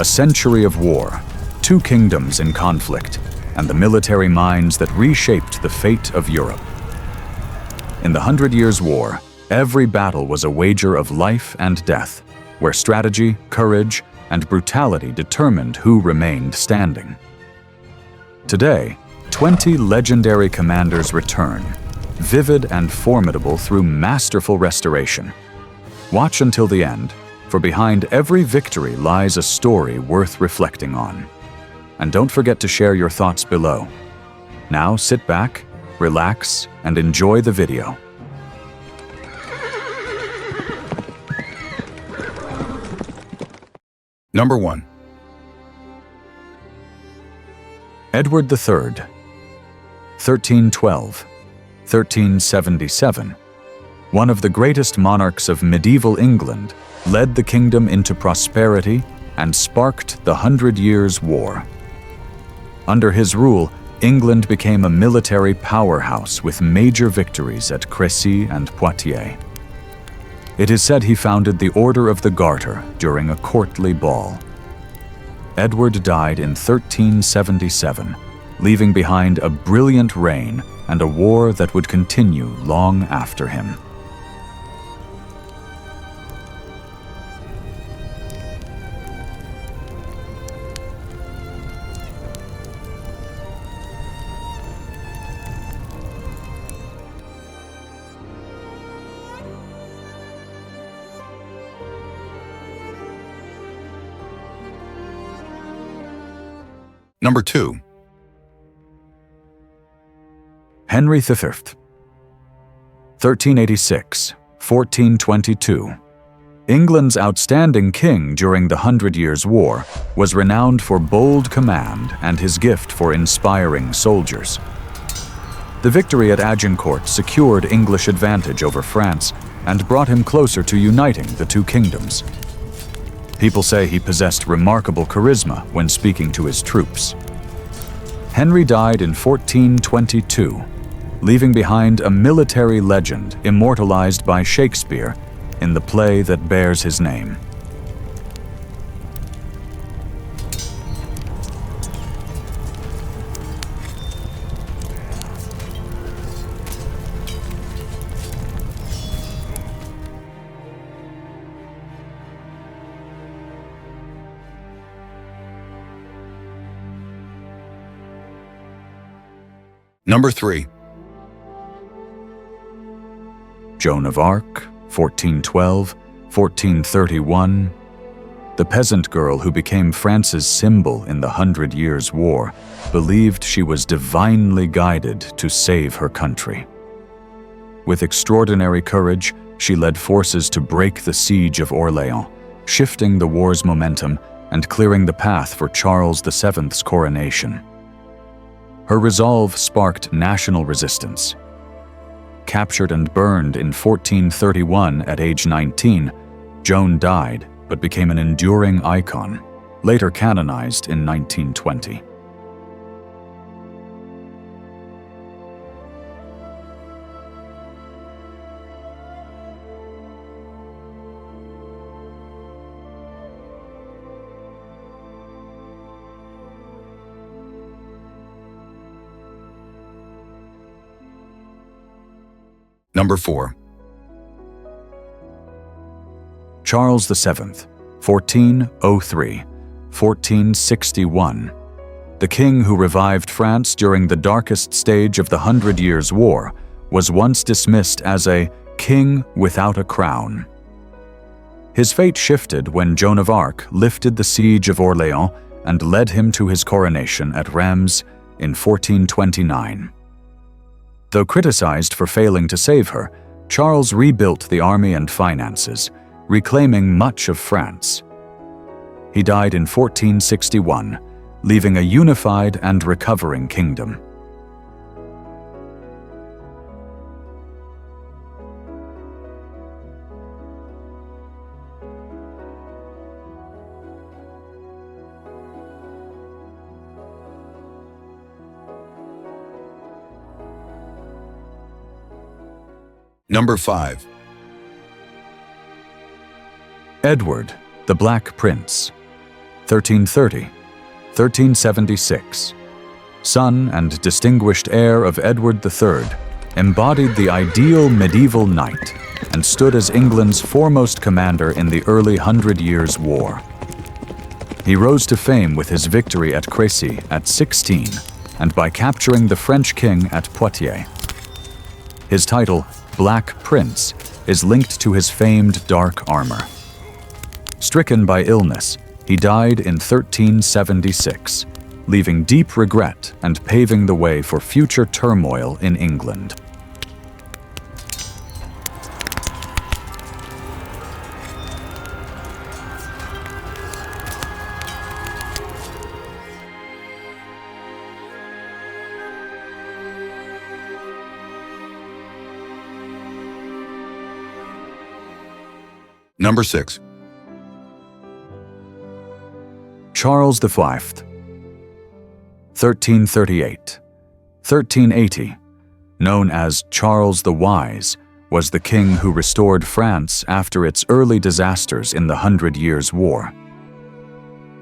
A century of war, two kingdoms in conflict, and the military minds that reshaped the fate of Europe. In the 100 Years' War, every battle was a wager of life and death, where strategy, courage, and brutality determined who remained standing. Today, 20 legendary commanders return, vivid and formidable through masterful restoration. Watch until the end, for behind every victory lies a story worth reflecting on. And don't forget to share your thoughts below. Now sit back, relax, and enjoy the video. Number 1. Edward III, 1312–1377, one of the greatest monarchs of medieval England, led the kingdom into prosperity and sparked the 100 Years' War. Under his rule, England became a military powerhouse with major victories at Crécy and Poitiers. It is said he founded the Order of the Garter during a courtly ball. Edward died in 1377, leaving behind a brilliant reign and a war that would continue long after him. Number 2. Henry V, 1386–1422. England's outstanding king during the 100 Years' War, was renowned for bold command and his gift for inspiring soldiers. The victory at Agincourt secured English advantage over France and brought him closer to uniting the two kingdoms. People say he possessed remarkable charisma when speaking to his troops. Henry died in 1422, leaving behind a military legend immortalized by Shakespeare in the play that bears his name. Number 3. Joan of Arc, 1412–1431. The peasant girl who became France's symbol in the 100 Years' War believed she was divinely guided to save her country. With extraordinary courage, she led forces to break the siege of Orléans, shifting the war's momentum and clearing the path for Charles VII's coronation. Her resolve sparked national resistance. Captured and burned in 1431 at age 19, Joan died but became an enduring icon, later canonized in 1920. Number 4. Charles VII, 1403–1461. The king who revived France during the darkest stage of the 100 Years' War was once dismissed as a king without a crown. His fate shifted when Joan of Arc lifted the siege of Orléans and led him to his coronation at Reims in 1429. Though criticized for failing to save her, Charles rebuilt the army and finances, reclaiming much of France. He died in 1461, leaving a unified and recovering kingdom. Number 5. Edward, the Black Prince, 1330, 1376. Son and distinguished heir of Edward III, embodied the ideal medieval knight and stood as England's foremost commander in the early Hundred Years' War. He rose to fame with his victory at Crécy at 16 and by capturing the French king at Poitiers. His title, Black Prince, is linked to his famed dark armor. Stricken by illness, he died in 1376, leaving deep regret and paving the way for future turmoil in England. Number 6. Charles V, 1338, 1380, known as Charles the Wise, was the king who restored France after its early disasters in the Hundred Years' War.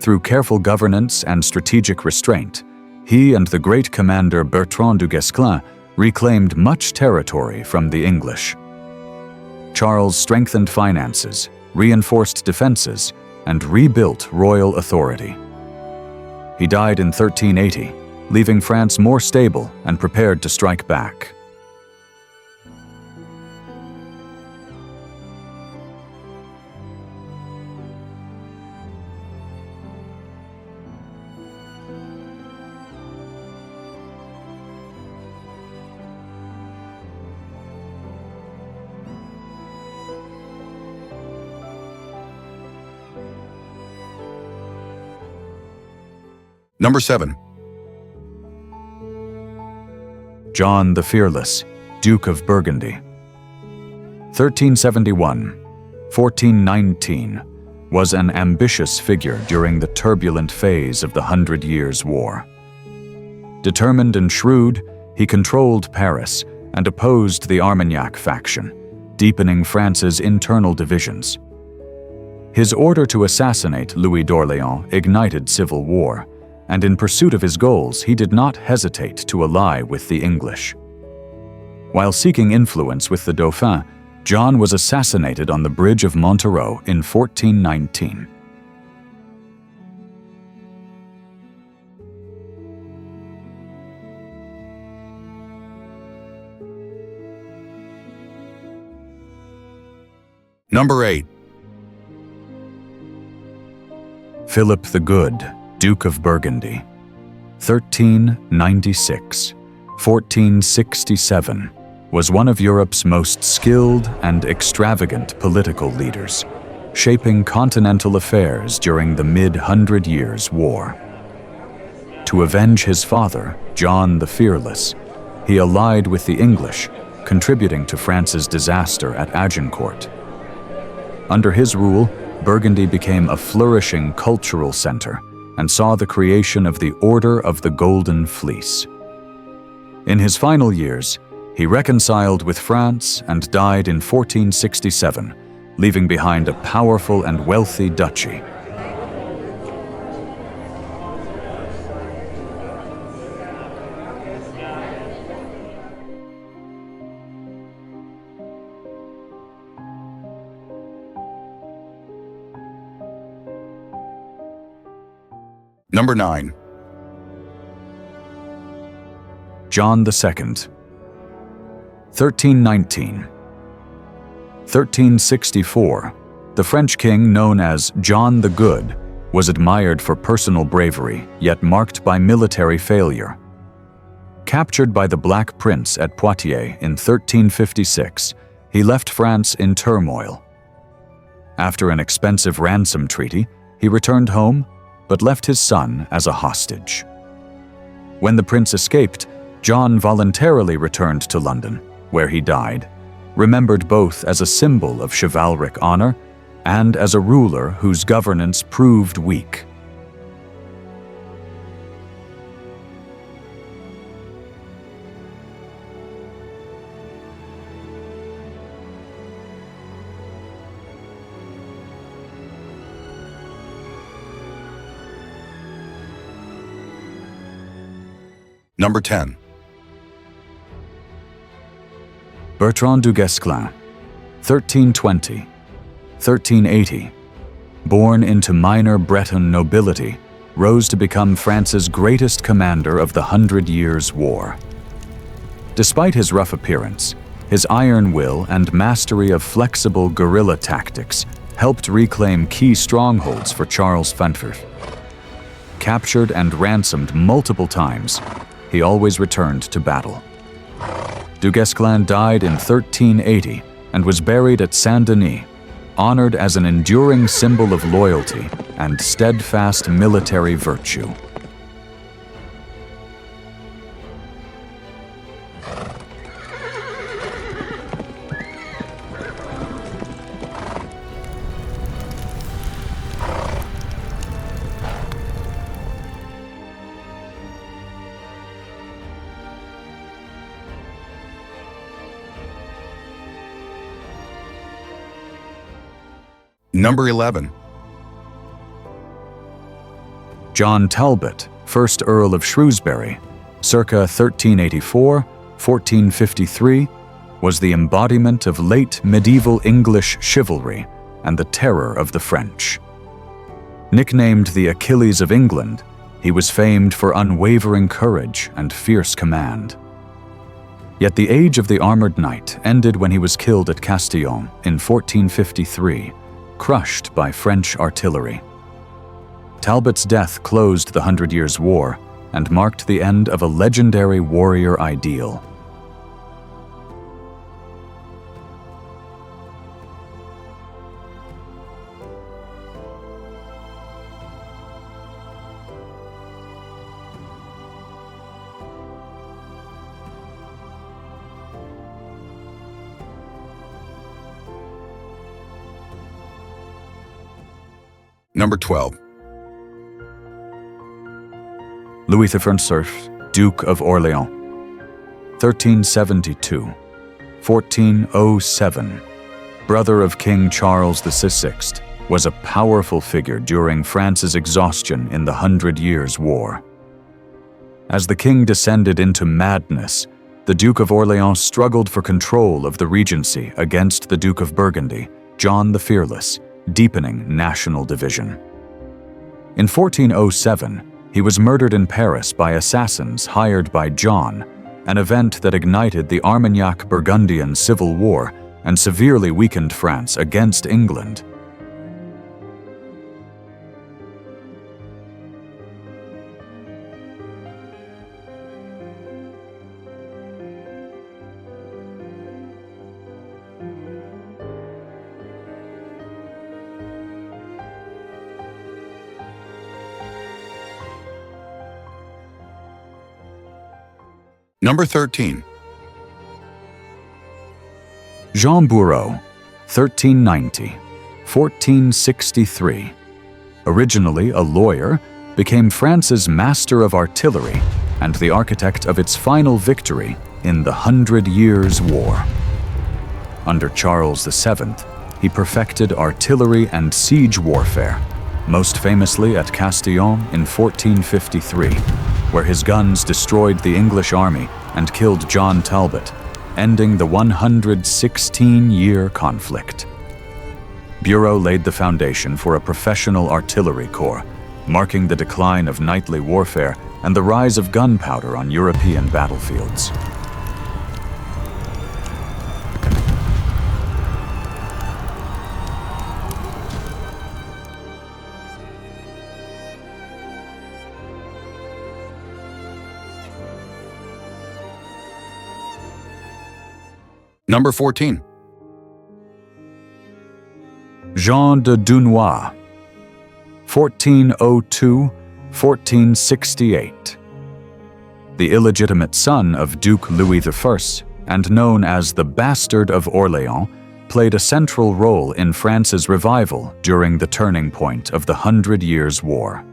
Through careful governance and strategic restraint, he and the great commander Bertrand du Guesclin reclaimed much territory from the English. Charles strengthened finances, reinforced defenses, and rebuilt royal authority. He died in 1380, leaving France more stable and prepared to strike back. Number 7. John the Fearless, Duke of Burgundy. 1371, 1419, was an ambitious figure during the turbulent phase of the Hundred Years' War. Determined and shrewd, he controlled Paris and opposed the Armagnac faction, deepening France's internal divisions. His order to assassinate Louis d'Orléans ignited civil war, and in pursuit of his goals, he did not hesitate to ally with the English. While seeking influence with the Dauphin, John was assassinated on the bridge of Montereau in 1419. Number 8. Philip the Good, Duke of Burgundy. 1396, 1467, was one of Europe's most skilled and extravagant political leaders, shaping continental affairs during the mid-Hundred Years' War. To avenge his father, John the Fearless, he allied with the English, contributing to France's disaster at Agincourt. Under his rule, Burgundy became a flourishing cultural center and saw the creation of the Order of the Golden Fleece. In his final years, he reconciled with France and died in 1467, leaving behind a powerful and wealthy duchy. Number 9. John II, 1319. 1364, the French king known as John the Good was admired for personal bravery, yet marked by military failure. Captured by the Black Prince at Poitiers in 1356, he left France in turmoil. After an expensive ransom treaty, he returned home, but left his son as a hostage. When the prince escaped, John voluntarily returned to London, where he died, remembered both as a symbol of chivalric honor and as a ruler whose governance proved weak. Number 10. Bertrand du Guesclin, 1320–1380, born into minor Breton nobility, rose to become France's greatest commander of the 100 Years' War. Despite his rough appearance, his iron will and mastery of flexible guerrilla tactics helped reclaim key strongholds for Charles Bedford. Captured and ransomed multiple times, he always returned to battle. Du Guesclin died in 1380 and was buried at Saint-Denis, honored as an enduring symbol of loyalty and steadfast military virtue. Number 11. John Talbot, 1st Earl of Shrewsbury, circa 1384–1453, was the embodiment of late medieval English chivalry and the terror of the French. Nicknamed the Achilles of England, he was famed for unwavering courage and fierce command. Yet the age of the armored knight ended when he was killed at Castillon in 1453, crushed by French artillery. Talbot's death closed the 100 Years' War and marked the end of a legendary warrior ideal. Number 12. Louis XI, Duke of Orléans, 1372–1407, brother of King Charles VI, was a powerful figure during France's exhaustion in the 100 Years' War. As the king descended into madness, the Duke of Orléans struggled for control of the regency against the Duke of Burgundy, John the Fearless, deepening national division. In 1407, he was murdered in Paris by assassins hired by John, an event that ignited the Armagnac-Burgundian Civil War and severely weakened France against England. Number 13. Jean Bureau, 1390–1463, originally a lawyer, became France's master of artillery and the architect of its final victory in the 100 Years' War. Under Charles VII, he perfected artillery and siege warfare, most famously at Castillon in 1453, where his guns destroyed the English army and killed John Talbot, ending the 116-year conflict. Bureau laid the foundation for a professional artillery corps, marking the decline of knightly warfare and the rise of gunpowder on European battlefields. Number 14. Jean de Dunois, 1402–1468. The illegitimate son of Duke Louis I and known as the Bastard of Orléans, played a central role in France's revival during the turning point of the 100 Years' War.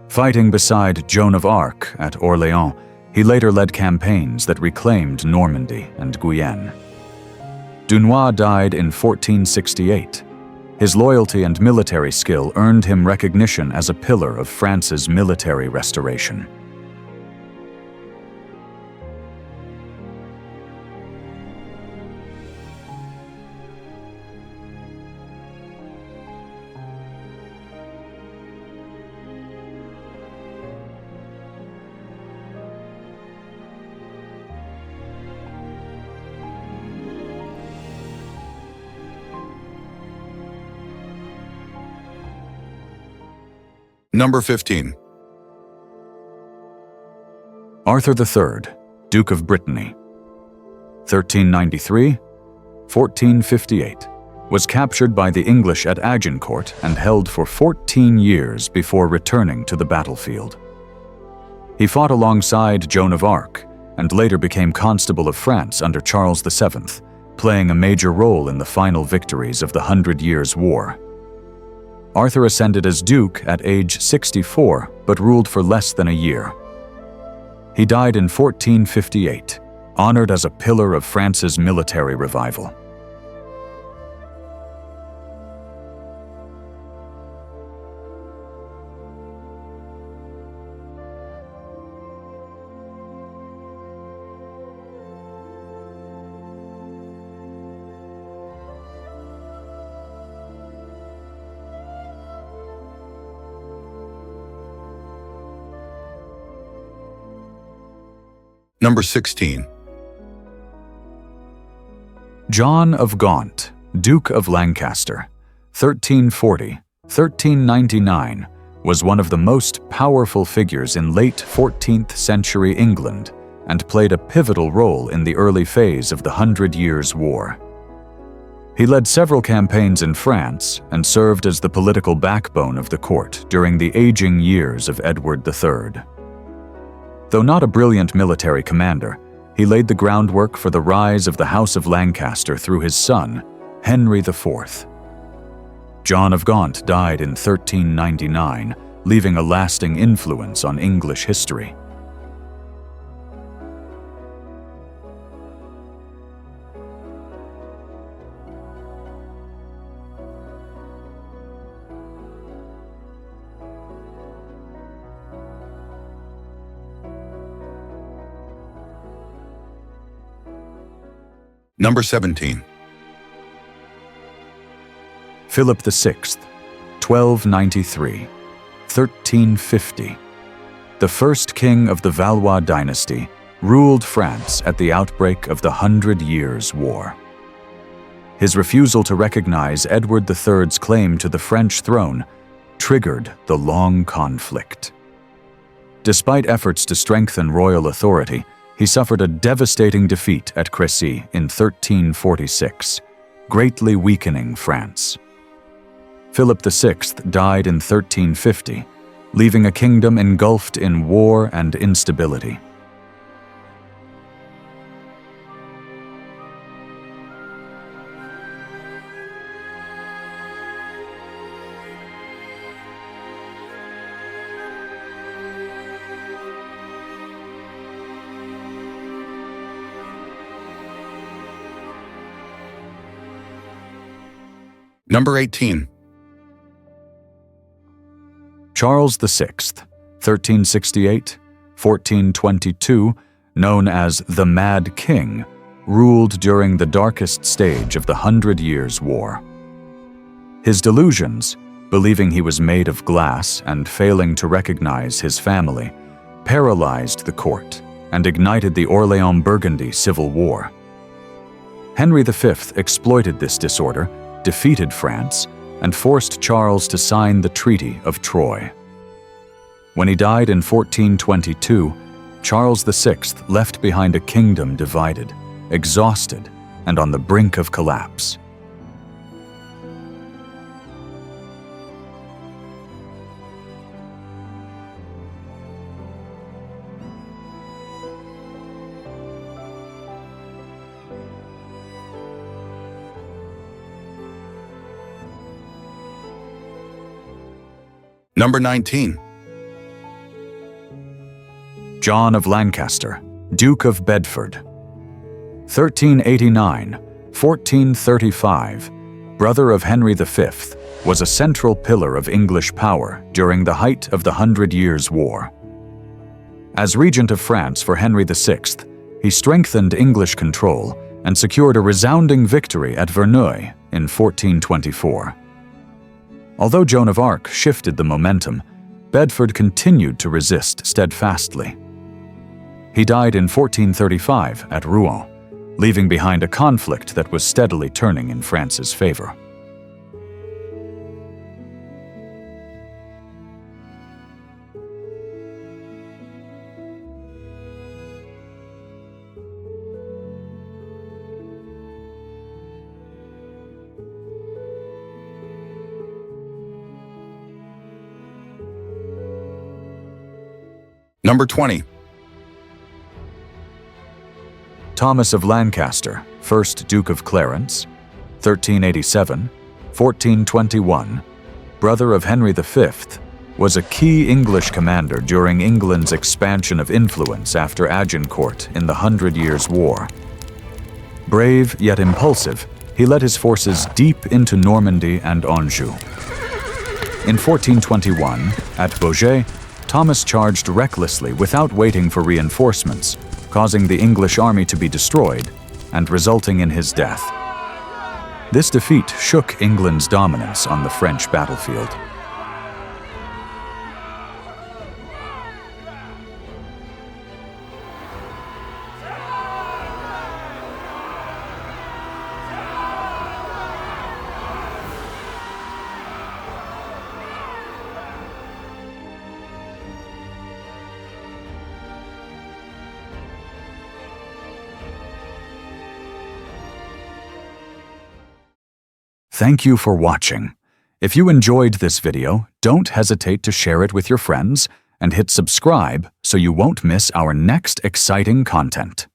Fighting beside Joan of Arc at Orléans, he later led campaigns that reclaimed Normandy and Guyenne. Dunois died in 1468. His loyalty and military skill earned him recognition as a pillar of France's military restoration. Number 15. Arthur III, Duke of Brittany, 1393-1458, was captured by the English at Agincourt and held for 14 years before returning to the battlefield. He fought alongside Joan of Arc and later became Constable of France under Charles VII, playing a major role in the final victories of the 100 Years' War. Arthur ascended as Duke at age 64, but ruled for less than a year. He died in 1458, honored as a pillar of France's military revival. Number 16. John of Gaunt, Duke of Lancaster, 1340-1399, was one of the most powerful figures in late 14th century England and played a pivotal role in the early phase of the 100 Years' War. He led several campaigns in France and served as the political backbone of the court during the aging years of Edward III. Though not a brilliant military commander, he laid the groundwork for the rise of the House of Lancaster through his son, Henry IV. John of Gaunt died in 1399, leaving a lasting influence on English history. Number 17. Philip VI, 1293-1350, the first king of the Valois dynasty, ruled France at the outbreak of the 100 Years' War. His refusal to recognize Edward III's claim to the French throne triggered the long conflict. Despite efforts to strengthen royal authority, he suffered a devastating defeat at Crécy in 1346, greatly weakening France. Philip VI died in 1350, leaving a kingdom engulfed in war and instability. Number 18. Charles VI, 1368-1422, known as the Mad King, ruled during the darkest stage of the 100 Years' War. His delusions, believing he was made of glass and failing to recognize his family, paralyzed the court and ignited the Orléans-Burgundy civil war. Henry V exploited this disorder, defeated France, and forced Charles to sign the Treaty of Troyes. When he died in 1422, Charles VI left behind a kingdom divided, exhausted, and on the brink of collapse. Number 19. John of Lancaster, Duke of Bedford, 1389-1435, brother of Henry V, was a central pillar of English power during the height of the 100 Years' War. As regent of France for Henry VI, he strengthened English control and secured a resounding victory at Verneuil in 1424. Although Joan of Arc shifted the momentum, Bedford continued to resist steadfastly. He died in 1435 at Rouen, leaving behind a conflict that was steadily turning in France's favor. Number 20. Thomas of Lancaster, 1st Duke of Clarence, 1387–1421, brother of Henry V, was a key English commander during England's expansion of influence after Agincourt in the 100 Years' War. Brave yet impulsive, he led his forces deep into Normandy and Anjou. In 1421, at Beaujeu, Thomas charged recklessly without waiting for reinforcements, causing the English army to be destroyed and resulting in his death. This defeat shook England's dominance on the French battlefield. Thank you for watching. If you enjoyed this video, don't hesitate to share it with your friends and hit subscribe so you won't miss our next exciting content.